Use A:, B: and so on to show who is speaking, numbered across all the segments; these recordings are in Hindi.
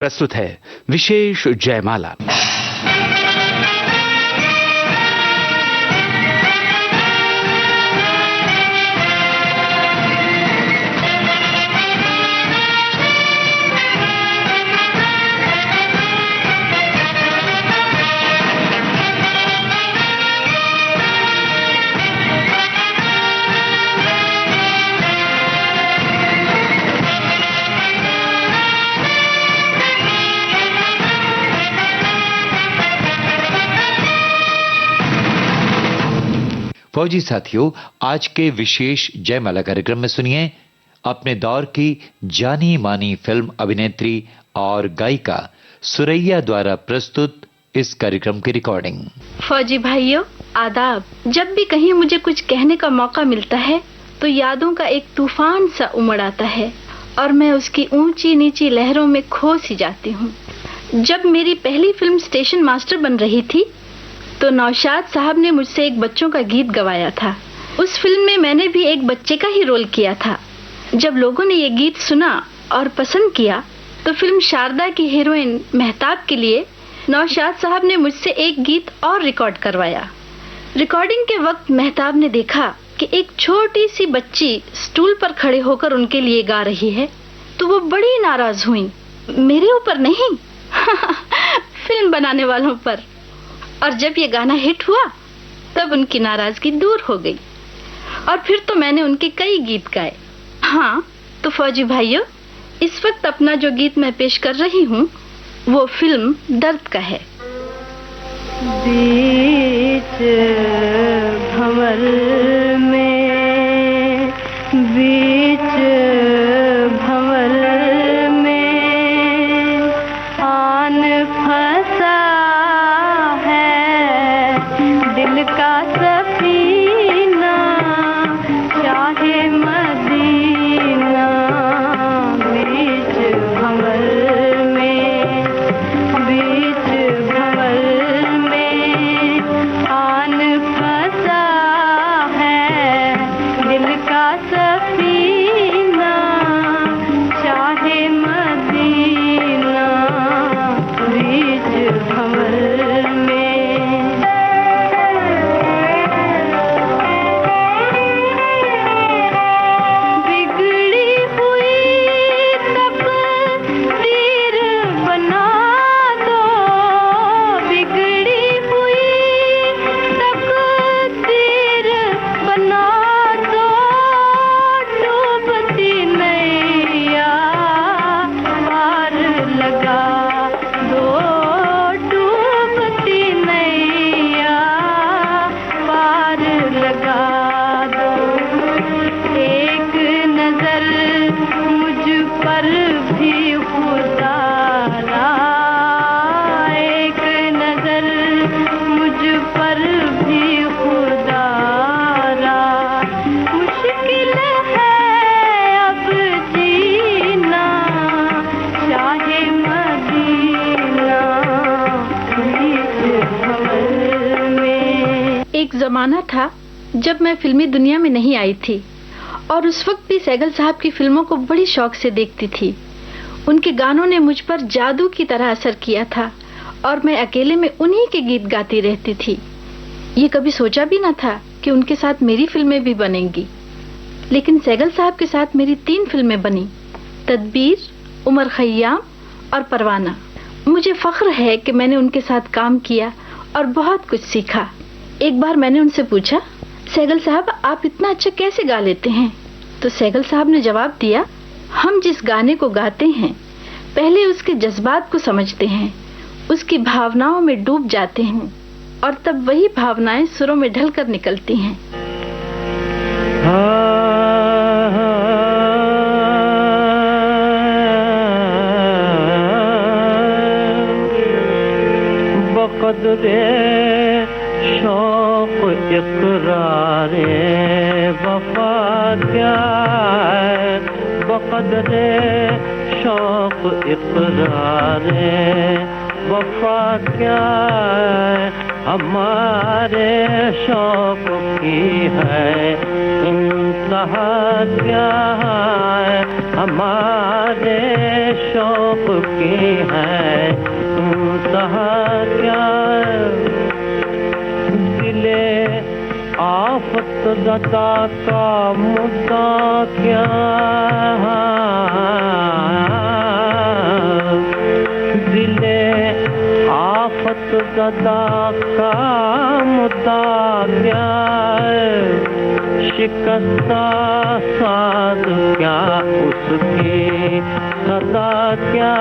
A: प्रस्तुत है विशेष जयमाला। फौजी साथियों, आज के विशेष जयमाला कार्यक्रम में सुनिए अपने दौर की जानी मानी फिल्म अभिनेत्री और गायिका सुरैया द्वारा प्रस्तुत इस कार्यक्रम की रिकॉर्डिंग।
B: फौजी भाइयों, आदाब। जब भी कहीं मुझे कुछ कहने का मौका मिलता है तो यादों का एक तूफान सा उमड़ आता है और मैं उसकी ऊंची नीची लहरों में खो सी जाती हूँ। जब मेरी पहली फिल्म स्टेशन मास्टर बन रही थी तो नौशाद साहब ने मुझसे एक बच्चों का गीत गवाया था। उस फिल्म में मैंने भी एक बच्चे का ही रोल किया था। जब लोगों ने ये गीत सुना और पसंद किया तो फिल्म शारदा की हीरोइन मेहताब के लिए नौशाद साहब ने मुझसे एक गीत और रिकॉर्ड करवाया। रिकॉर्डिंग के वक्त मेहताब ने देखा कि एक छोटी सी बच्ची स्टूल पर खड़े होकर उनके लिए गा रही है तो वो बड़ी नाराज हुई। मेरे ऊपर नहीं फिल्म बनाने वालों पर। और जब ये गाना हिट हुआ तब उनकी नाराजगी दूर हो गई और फिर तो मैंने उनके कई गीत गाए। हाँ, तो फौजी भाइयों, इस वक्त अपना जो गीत मैं पेश कर रही हूँ वो फिल्म दर्द का है। बीच भंवर में, बीच भंवर में आन फंसा दिल का सफीना, चाहे मदीना। बीच भंवर में, बीच भंवर में आन फंसा है दिल का सफीना, चाहे मदीना। बीच भंवर में जमाना था जब मैं फिल्मी दुनिया में नहीं आई थी और उस वक्त भी सैगल साहब की फिल्मों को बड़ी शौक से देखती थी। उनके गानों ने मुझ पर जादू की तरह असर किया था और मैं अकेले में उन्हीं के गीत गाती रहती थी। ये कभी सोचा भी न था कि उनके साथ मेरी फिल्में भी बनेंगी, लेकिन सैगल साहब के साथ मेरी 3 फिल्में बनी, तदबीर, उमर खयाम और परवाना। मुझे फख्र है कि मैंने उनके साथ काम किया और बहुत कुछ सीखा। एक बार मैंने उनसे पूछा, सैगल साहब आप इतना अच्छा कैसे गा लेते हैं? तो सैगल साहब ने जवाब दिया, हम जिस गाने को गाते हैं पहले उसके जज्बात को समझते हैं, उसकी भावनाओं में डूब जाते हैं और तब वही भावनाएं सुरों में ढलकर निकलती हैं।
C: बक़द्रे शौक़ इक़रारे वफ़ा क्या है, बक़द्रे शौक़ इक़रारे वफ़ा क्या है, हमारे शौक की है इंतहा क्या है, हमारे शौक की है इंतहा क्या है। दिले आफत ज़दा का मुद्दा क्या है, दिले आफत ज़दा का मुद्दा क्या है। शिकस्ता साज क्या उसकी सदा क्या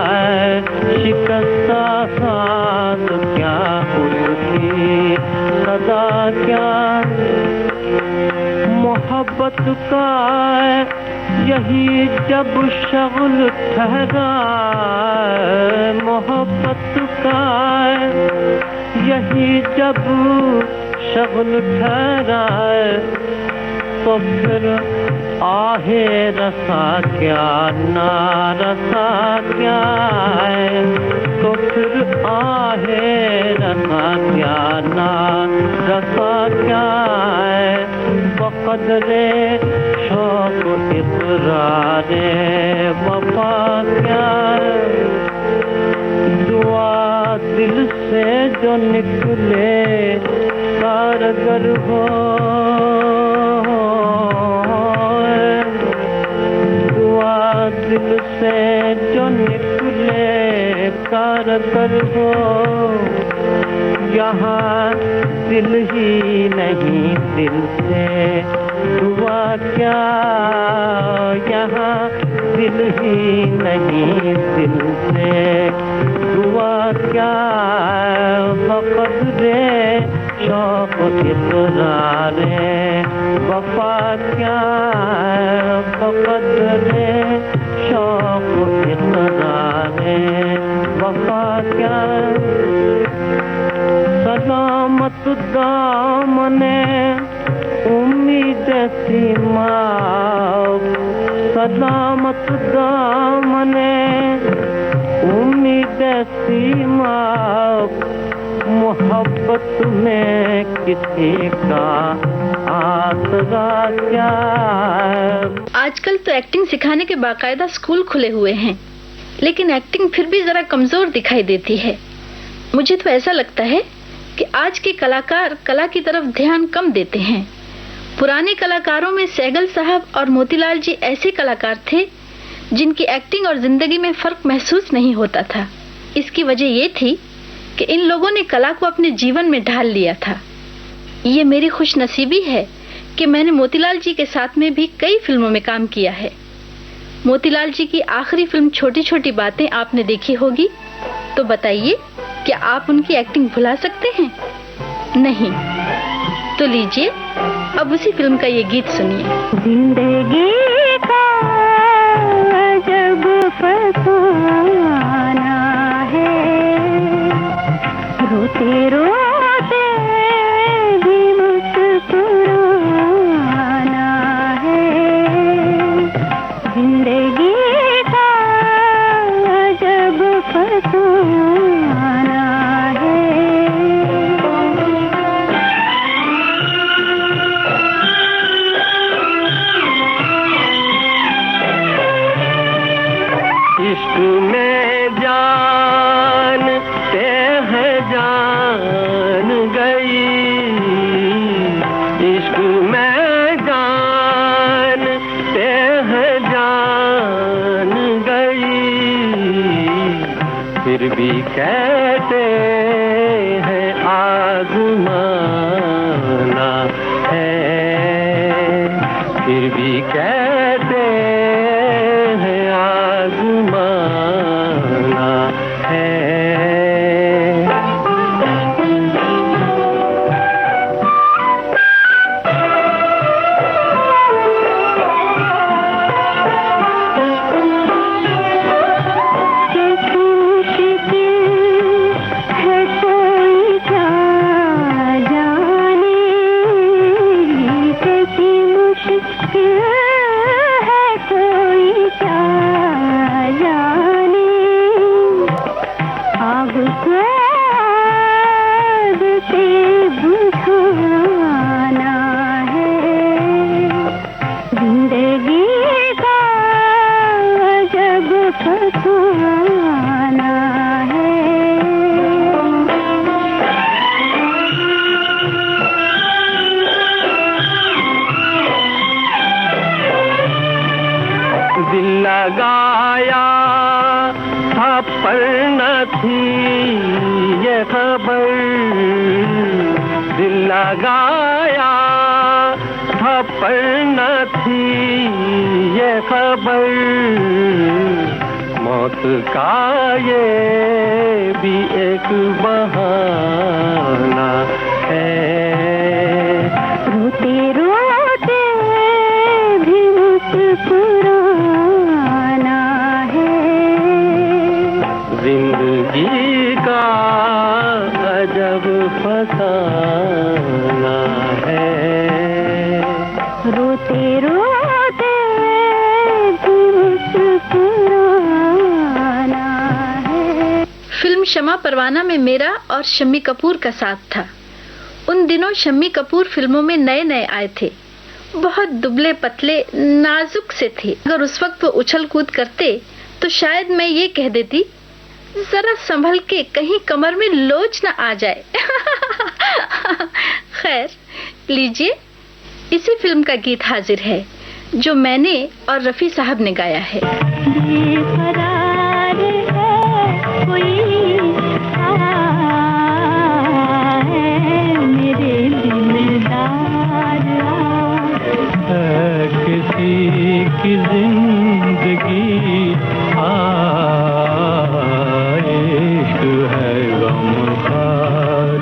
C: है, शिकस्ता साज क्या उसकी सदा क्या। मोहब्बत का यही जब शगुल ठहरा, मोहब्बत का यही जब शगुल ठहरा, तो फिर आहे रसा क्या ना रसा क्या है, तो फिर आहे रसा क्या ना रसा क्या है। बक़द्रे शौक़ इक़रारे वफ़ा क्या है। दुआ दिल से जो निकले कारगर हो, दुआ दिल से जो निकले कारगर हो। यहाँ दिल ही नहीं दिल से दुआ क्या, यहाँ दिल ही नहीं दिल से दुआ क्या। बक़द्रे शौक़ इक़रारे वफ़ा क्या, बक़द्रे शौक़ इक़रारे वफ़ा क्या। सलामत दामने उम्मीद सीमा, सलामत दामने उम्मीद सीमा। मोहब्बत में किसी का आसरा क्या।
B: आजकल तो एक्टिंग सिखाने के बाकायदा स्कूल खुले हुए हैं, लेकिन एक्टिंग फिर भी जरा कमजोर दिखाई देती है। मुझे तो ऐसा लगता है कि आज के कलाकार कला की तरफ ध्यान कम देते हैं। पुराने कलाकारों में सहगल साहब और मोतीलाल जी ऐसे कलाकार थे जिनकी एक्टिंग और जिंदगी में फर्क महसूस नहीं होता था। इसकी वजह ये थी कि इन लोगों ने कला को अपने जीवन में ढाल लिया था। ये मेरी खुशनसीबी है कि मैंने मोतीलाल जी के साथ में भी कई फिल्मों में काम किया है। मोतीलाल जी की आखिरी फिल्म छोटी छोटी बातें आपने देखी होगी, तो बताइए क्या आप उनकी एक्टिंग भुला सकते हैं? नहीं। तो लीजिए अब उसी फिल्म का ये गीत सुनिए।
D: जिंदगी का जब फसाना है, रोते रोते भी मुस्कुराना है। जिंदगी का जब फसाना है।
C: इश्क में जानते हैं जान गई, इश्क में जानते हैं जान गई। फिर भी कहते हैं आज़माना है, फिर भी कहते हैं आज़माना है।
D: कैसी मुश्किल
C: लगाया था पर न थी ये खबर मौत का ये भी एक बहाना है।
D: रोते रोते भी मुस्कुराना है।
C: जिंदगी का अजब फसाना है।
D: रोते रोते भी मुस्कुराना है।
B: फिल्म शमा परवाना में मेरा और शम्मी कपूर का साथ था। उन दिनों शम्मी कपूर फिल्मों में नए नए आए थे। बहुत दुबले पतले नाजुक से थे। अगर उस वक्त वो उछल कूद करते तो शायद मैं ये कह देती, जरा संभल के कहीं कमर में लोच न आ जाए। खैर, लीजिए इसी फिल्म का गीत हाजिर है जो मैंने और रफी साहब ने गाया है।
D: बेकरार है कोई है मेरे दिलदार
C: है किसी की जिंदगी इश्क है गमखार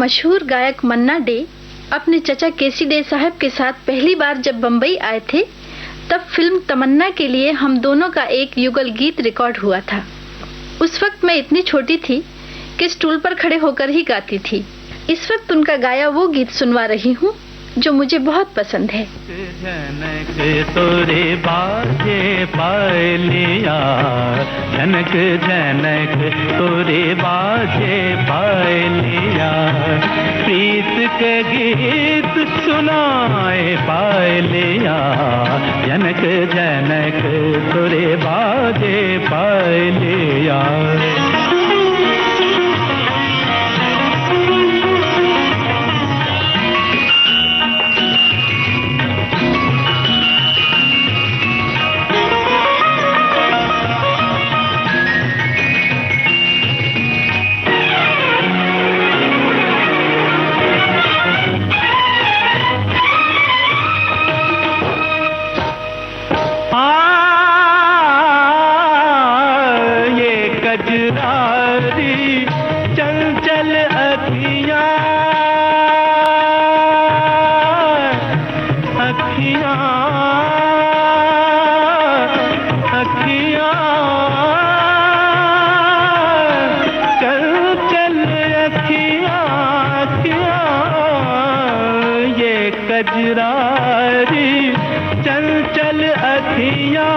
B: मशहूर गायक मन्ना डे अपने चचा केसी डे साहब के साथ पहली बार जब बम्बई आए थे तब फिल्म तमन्ना के लिए हम दोनों का एक युगल गीत रिकॉर्ड हुआ था। उस वक्त मैं इतनी छोटी थी कि स्टूल पर खड़े होकर ही गाती थी। इस वक्त उनका गाया वो गीत सुनवा रही हूँ जो मुझे बहुत पसंद है।
C: जनक तोरे बाजे पायलिया, जनक जनक तोरे बाजे पायलिया, प्रीत के गीत सुनाए पायलिया, जनक जनक तोरे बाजे पायलिया। अखियां अखियां चल चल अखियां अखियां ये कजरारी चल चल अखियां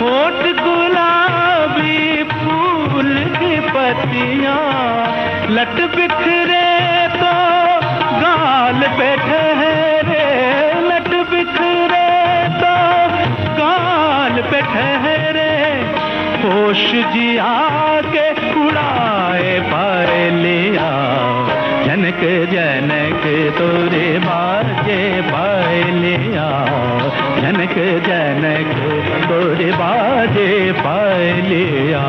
C: होठ गुलाबी फूल की पत्तियां लट बिखरे तो गाल पे ठहरे लट बिखरे तो गाल पे ठहरे होश जिया के उड़ाए पाए लिया जनक जनक तोरे बाजे पाए लिया जनक जनक तोरे बाजे पाए लिया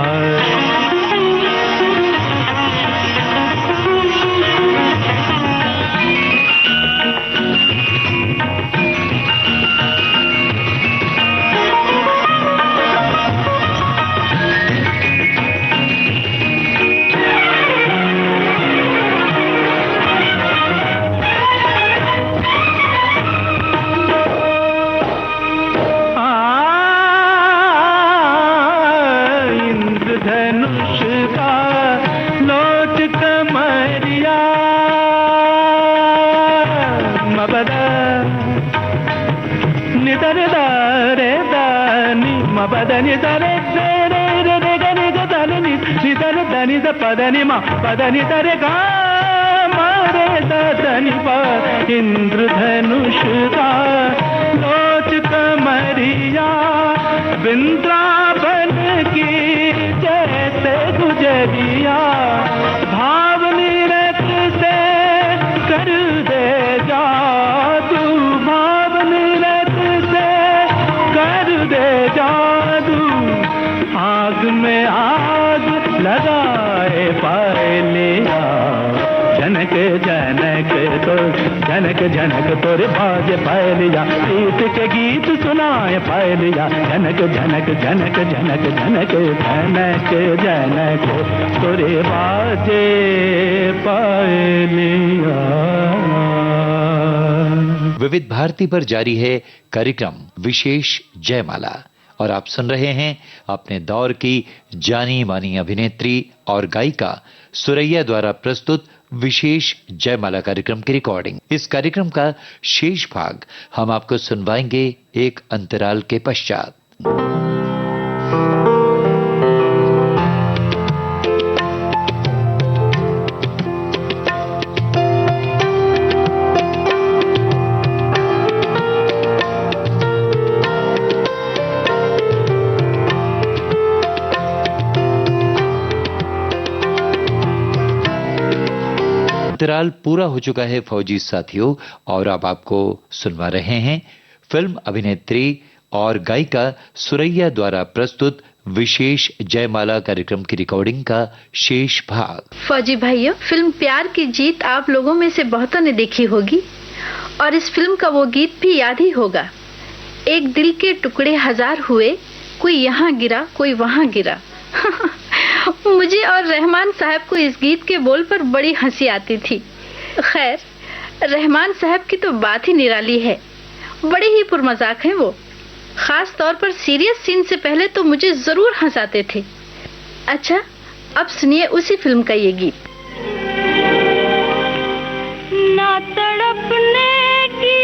C: धनुष का लोट कमरिया मबदा निदर दारे दानी मबदा निदर रे रे रे गनि दानी निदर दानी द पदनि मा पदनि दरे गा मारे दानी पा इंद्रधनुष का लोट कमरिया वृंदावन की जैसे गुजरिया भावनी रत से कर दे जादू भावनी रत से कर दे जादू आग में आग लगाए पाए लिया जनक जनक तो जनक जनक तोरे बाजे पाए लिया प्रीत के गीत सुनाए पाए लिया जनक जनक जनक जनक जनक जनक जनक तोरे बाजे पाए लिया।
A: विविध भारती पर जारी है कार्यक्रम विशेष जयमाला और आप सुन रहे हैं अपने दौर की जानी मानी अभिनेत्री और गायिका सुरैया द्वारा प्रस्तुत विशेष जयमाला कार्यक्रम की रिकॉर्डिंग। इस कार्यक्रम का शेष भाग हम आपको सुनवाएंगे एक अंतराल के पश्चात। अंतराल पूरा हो चुका है फौजी साथियों और अब आपको सुनवा रहे हैं फिल्म अभिनेत्री और गायिका सुरैया द्वारा प्रस्तुत विशेष जयमाला कार्यक्रम की रिकॉर्डिंग का शेष भाग।
B: फौजी भाइयों, फिल्म प्यार की जीत आप लोगों में से बहुतों ने देखी होगी और इस फिल्म का वो गीत भी याद ही होगा। एक दिल के टुकड़े हजार हुए, कोई यहाँ गिरा कोई वहाँ गिरा। मुझे और रहमान साहब को इस गीत के बोल पर बड़ी हंसी आती थी। खैर, रहमान साहब की तो बात ही निराली है, बड़े ही पुरमजाक हैं वो। खास तौर पर सीरियस सीन से पहले तो मुझे जरूर हंसाते थे। अच्छा, अब सुनिए उसी फिल्म का ये गीत।
D: ना तड़पने की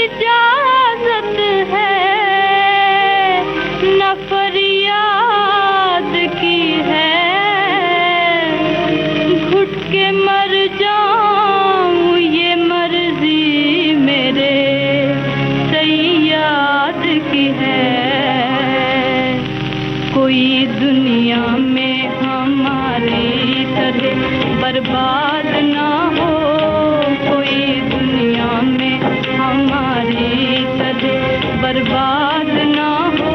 D: इजाजत है, न फरियाद की है, घुट के मर जाऊं ये मर्जी मेरे सैयाद की है। कोई दुनिया में हमारी तरह बर्बाद ना हो, कोई दुनिया में हमारी तरह बर्बाद ना हो।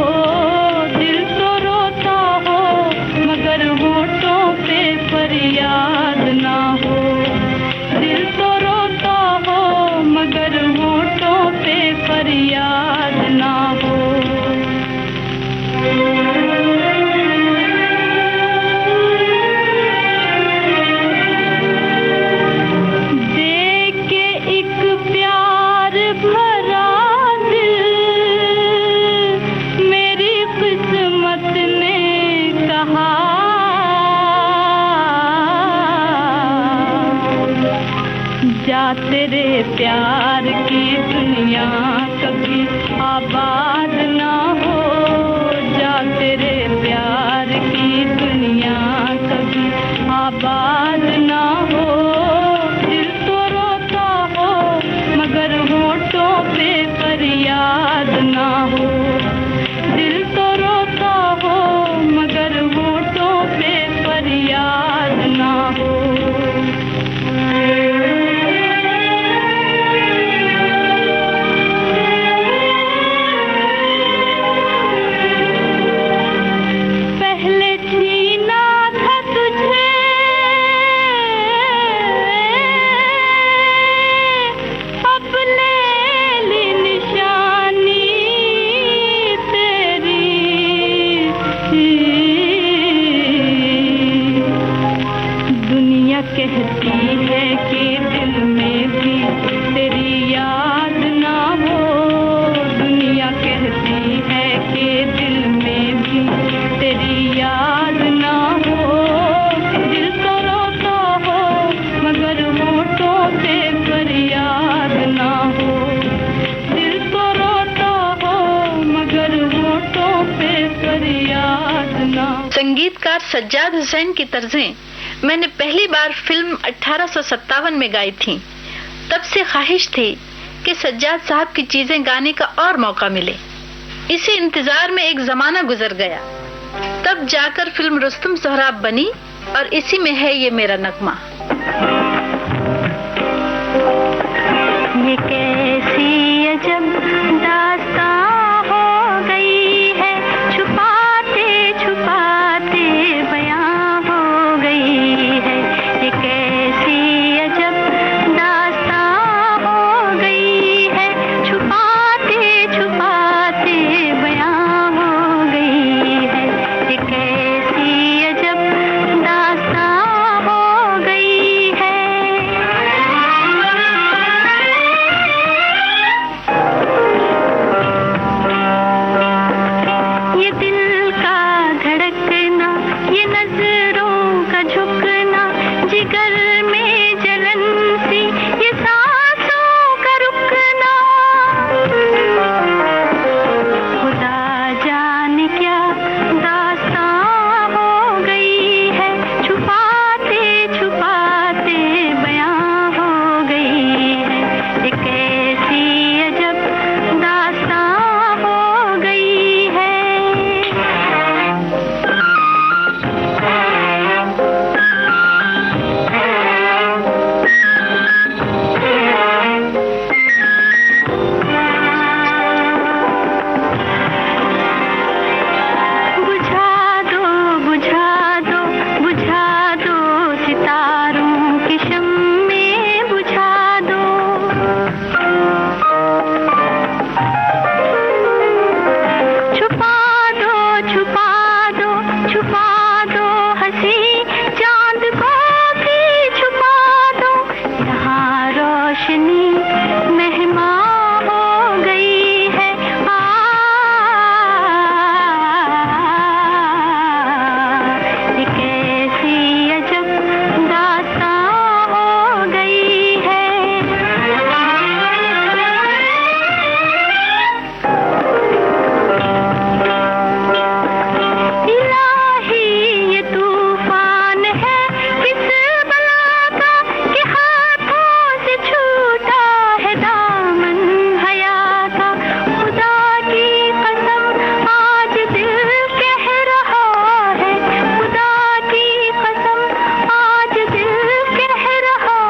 D: दिल तो रोता हो मगर होठों पे फरियाद ना हो, दिल तो रोता हो मगर होठों पे फरियाद ना हो। देख के एक प्यार भर प्यार की दुनिया कभी आबाद ना हो जा, तेरे प्यार की दुनिया कभी आबाद ना हो। दिल तो रोता हो मगर होठों पे फरियाद ना हो, दिल तो रोता हो मगर होठों पे फरियाद ना हो। पहले छीना था तुझे अब ले ली निशानी तेरी, दुनिया कहती है कि दिल में भी तेरी याद ना हो, दुनिया कहती है कि दिल में भी तेरी याद ना हो। दिल तो रोता हो मगर होठों पे फरियाद ना हो, दिल तो रोता हो मगर होठों पे फरियाद ना हो।
B: संगीतकार सज्जाद हुसैन की तर्जें मैंने पहली बार फिल्म 1857 में गाई थी। तब से ख्वाहिश थी कि सज्जाद साहब की चीजें गाने का और मौका मिले। इसी इंतजार में एक जमाना गुजर गया, तब जाकर फिल्म रुस्तुम सोहराब बनी और इसी में है ये मेरा नगमा।
D: ये कैसी अजब दास्तां हो गई है, छुपाते छुपाते बयां हो गई है। ये कैसी अजब दास्तां हो गई है, छुपाते छुपाते बयां हो गई है। ये कैसी अजब दास्तां हो गई है। ये दिल का धड़कना, ये नजरों का झुकना, जिगर में जलन सी, ये सांसों का रुकना, खुदा जाने क्या दास्तां हो गई है, छुपाते छुपाते बयां हो गई है। ये कैसी अजब दास्तां हो गई है। बुझा दो बुझा दो बुझा दो सितारों की शम्में बुझा दो, छुपा दो छुपा दो छुपा दो हंसी चांद को भी छुपा दो। यहाँ रोशनी मेहमान हो गई है, ये कैसी अजब दास्तां हो गई है। इलाही ये तूफान है किस बला का कि हाथों से छूटा है दामन हया का। खुदा की कसम आज दिल कह रहा है, खुदा की कसम आज दिल कह रहा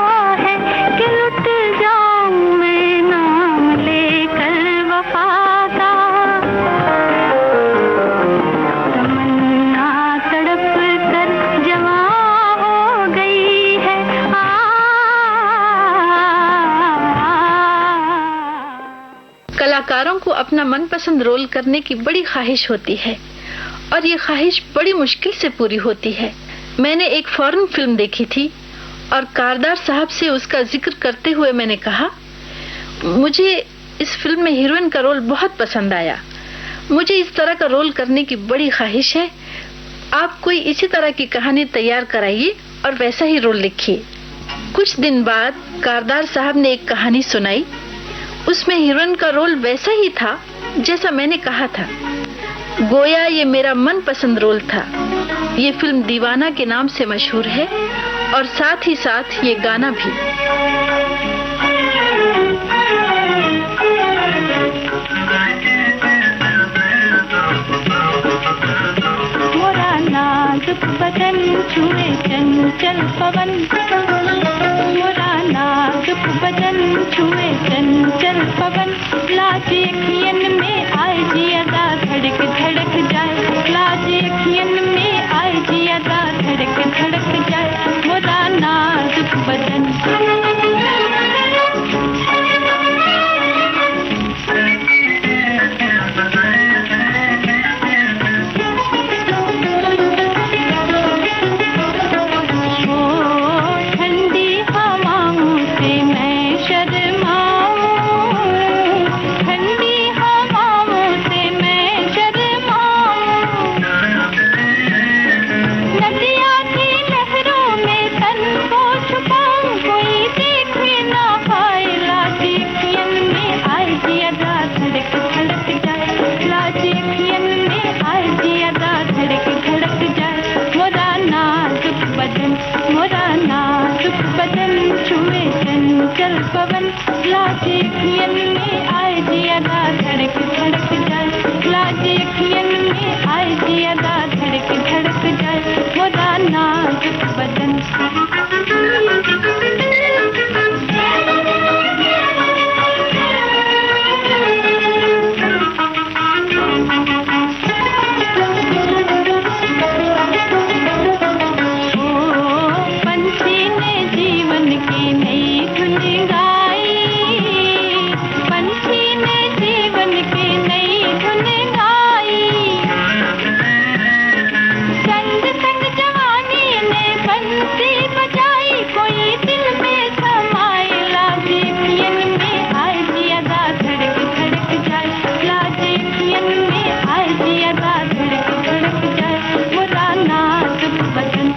D: है कि लुट जाऊं मैं नाम लेकर वफा का। तमन्ना तड़प कर जवां हो गई है।
B: कलाकारों को अपना मनपसंद रोल करने की बड़ी ख्वाहिश होती है और ये ख्वाहिश बड़ी मुश्किल से पूरी होती है। मैंने एक फॉरेन फिल्म देखी थी और कारदार साहब से उसका जिक्र करते हुए मैंने कहा, मुझे इस फिल्म में हीरोइन का रोल बहुत पसंद आया, मुझे इस तरह का रोल करने की बड़ी ख्वाहिश है। आप कोई इसी तरह की कहानी तैयार कराइए और वैसा ही रोल लिखिए। कुछ दिन बाद कारदार साहब ने एक कहानी सुनाई। उसमें हीरोइन का रोल वैसा ही था जैसा मैंने कहा था। गोया ये मेरा मनपसंद रोल था। ये फिल्म दीवाना के नाम से मशहूर है और साथ ही साथ ये गाना भी।
D: मोरा नाजुक बदन छुए चंचल पवन, मोरा नाजुक बदन छुए चंचल पवन, लाजे अखियन में आए जी अदा धड़क धड़क जाए, लाजे अखियन में आए जी अदा धड़क धड़क जाए, मोरा नाजुक बदन। पवन लाजे अखियन में आए जी अदा धड़क धड़क जाए, लाजे अखियन में आए जी अदा धड़क धड़क जाए, मोरा नाजुक बदन।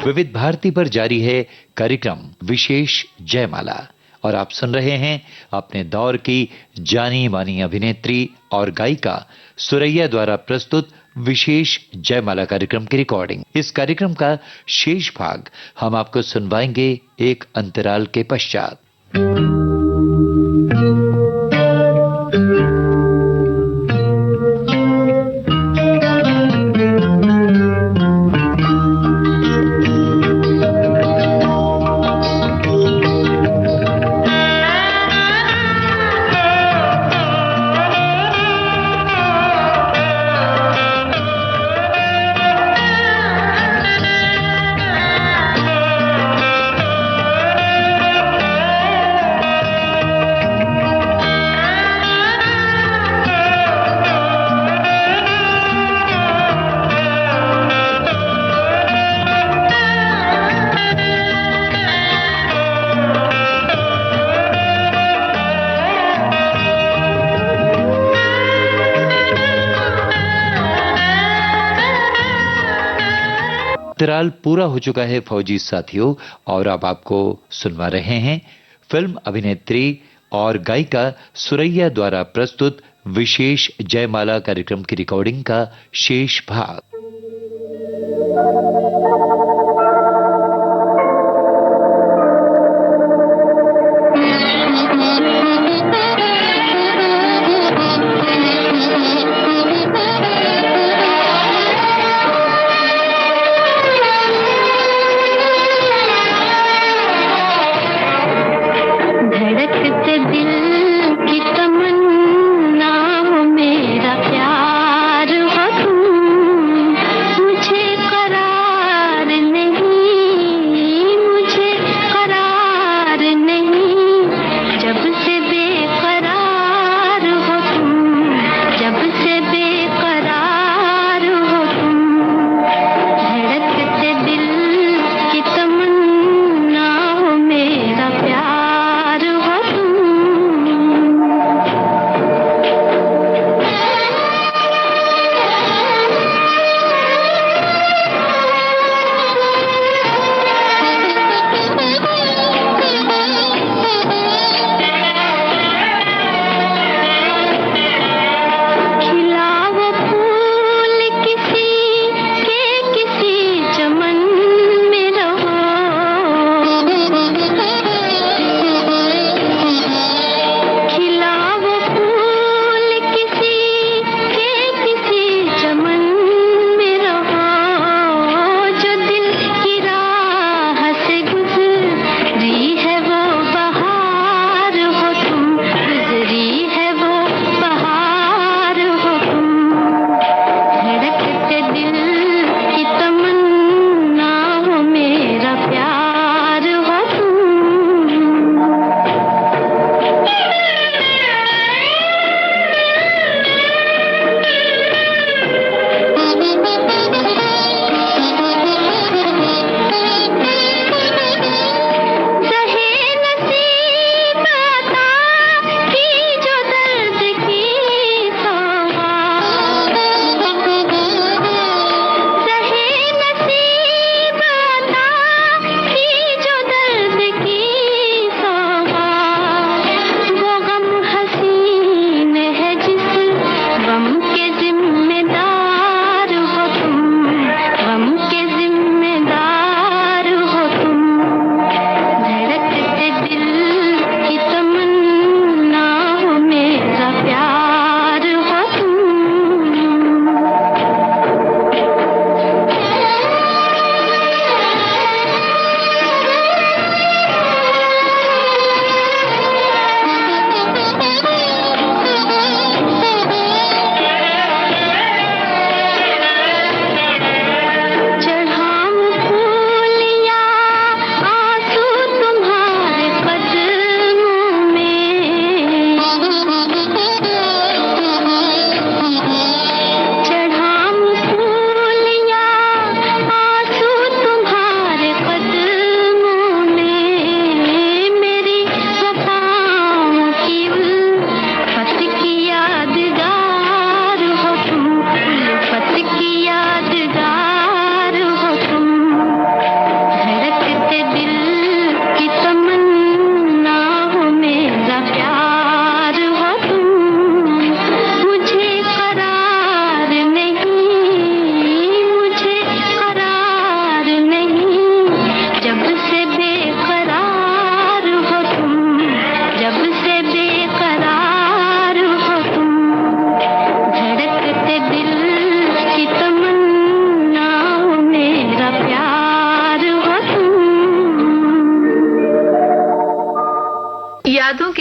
A: विविध भारती पर जारी है कार्यक्रम विशेष जयमाला और आप सुन रहे हैं अपने दौर की जानी मानी अभिनेत्री और गायिका सुरैया द्वारा प्रस्तुत विशेष जयमाला कार्यक्रम की रिकॉर्डिंग। इस कार्यक्रम का शेष भाग हम आपको सुनवाएंगे एक अंतराल के पश्चात। अंतराल पूरा हो चुका है फौजी साथियों, और अब आपको सुनवा रहे हैं फिल्म अभिनेत्री और गायिका सुरैया द्वारा प्रस्तुत विशेष जयमाला कार्यक्रम की रिकॉर्डिंग का शेष भाग।
D: मुझे करार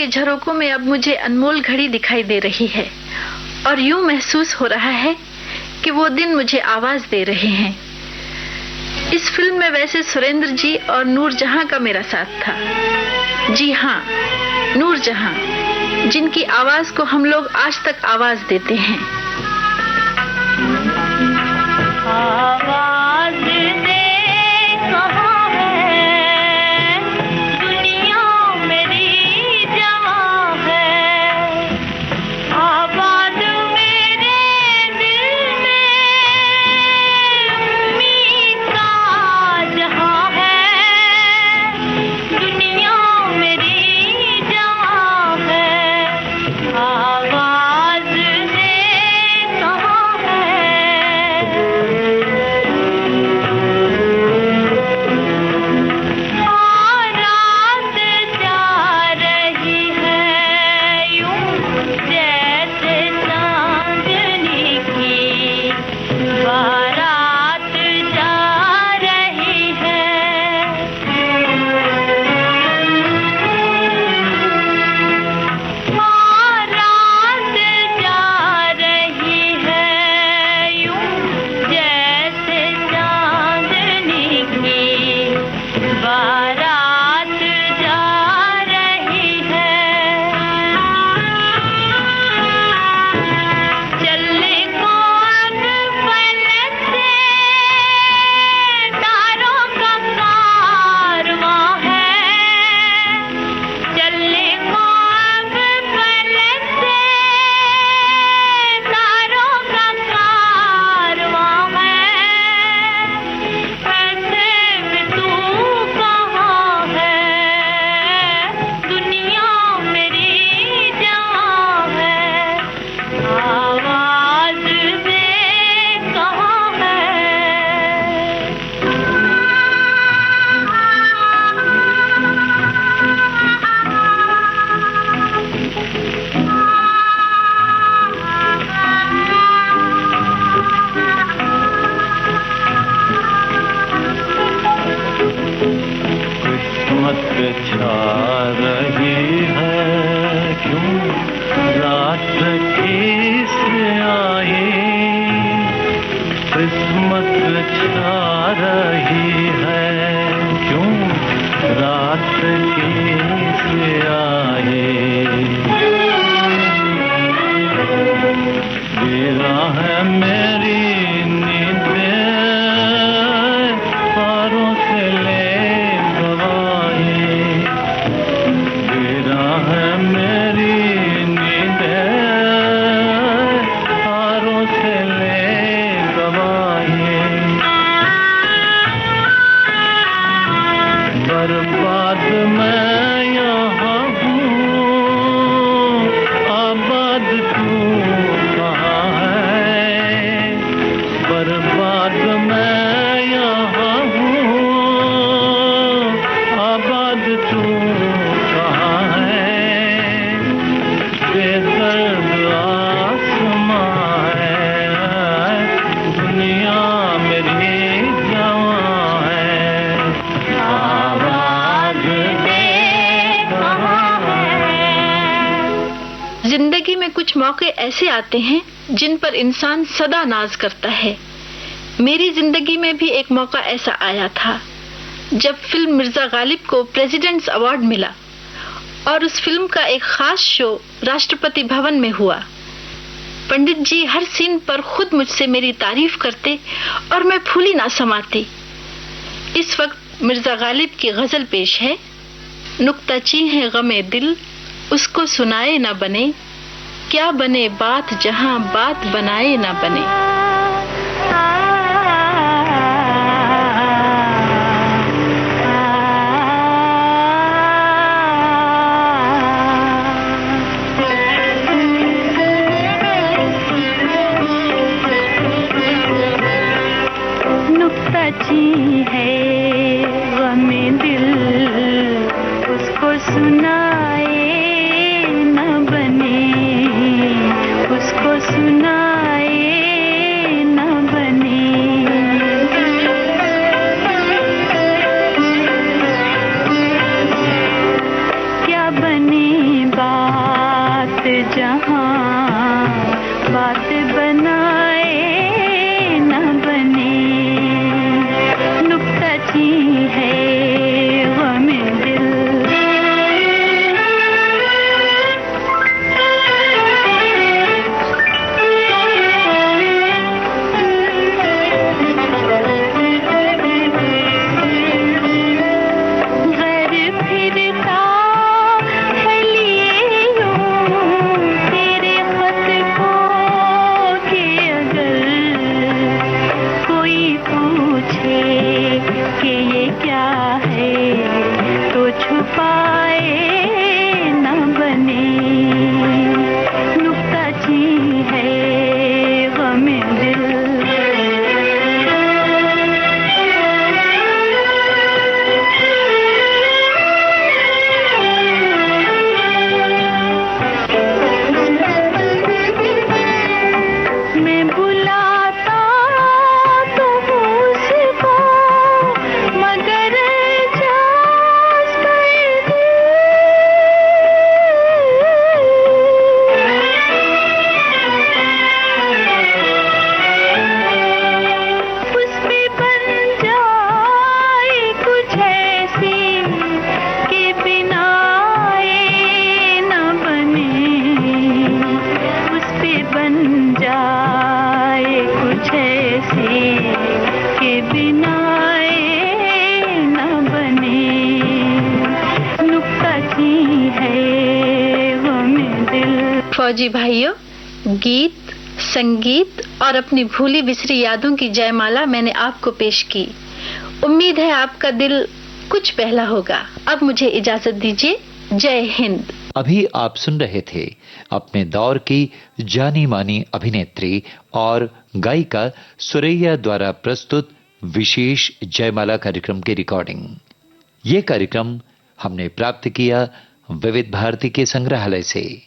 B: के झरोकों में अब मुझे अनमोल घड़ी दिखाई दे रही है और यूं महसूस हो रहा है कि वो दिन मुझे आवाज दे रहे हैं। इस फिल्म में वैसे सुरेंद्र जी और नूरजहां का मेरा साथ था। जी हाँ, नूरजहां, जिनकी आवाज को हम लोग आज तक आवाज देते हैं।
D: आवाज दे कहाँ है, दुनिया मेरी जवां है। आबाद मेरे दिल में उम्मीद का जहां है, दुनिया मेरी जवां है। आवाज दे कहाँ है।
B: जिंदगी में कुछ मौके ऐसे आते हैं जिन पर इंसान सदा नाज करता है। मेरी जिंदगी में भी एक मौका ऐसा आया था जब फिल्म मिर्जा गालिब को प्रेसिडेंट्स अवार्ड मिला और उस फिल्म का एक खास शो राष्ट्रपति भवन में हुआ। पंडित जी हर सीन पर खुद मुझसे मेरी तारीफ करते और मैं फूली ना समाती। इस वक्त मिर्जा गालिब की गजल पेश है। नुक्ताची है गमे दिल, उसको सुनाए न बने, क्या बने बात जहां बात बनाए न बने।
D: नुक्ताची है गमे दिल, उसको सुनाए न बने, उसको सुनाए बन जाए कुछ ऐसी के बिना ये न बने, नुक्ता की है वो में दिल।
B: फौजी भाइयों, गीत, संगीत और अपनी भूली बिसरी यादों की जयमाला मैंने आपको पेश की। उम्मीद है आपका दिल कुछ बहला होगा। अब मुझे इजाजत दीजिए। जय हिंद।
A: अभी आप सुन रहे थे अपने दौर की जानी मानी अभिनेत्री और गायिका सुरैया द्वारा प्रस्तुत विशेष जयमाला कार्यक्रम की रिकॉर्डिंग। ये कार्यक्रम हमने प्राप्त किया विविध भारती के संग्रहालय से।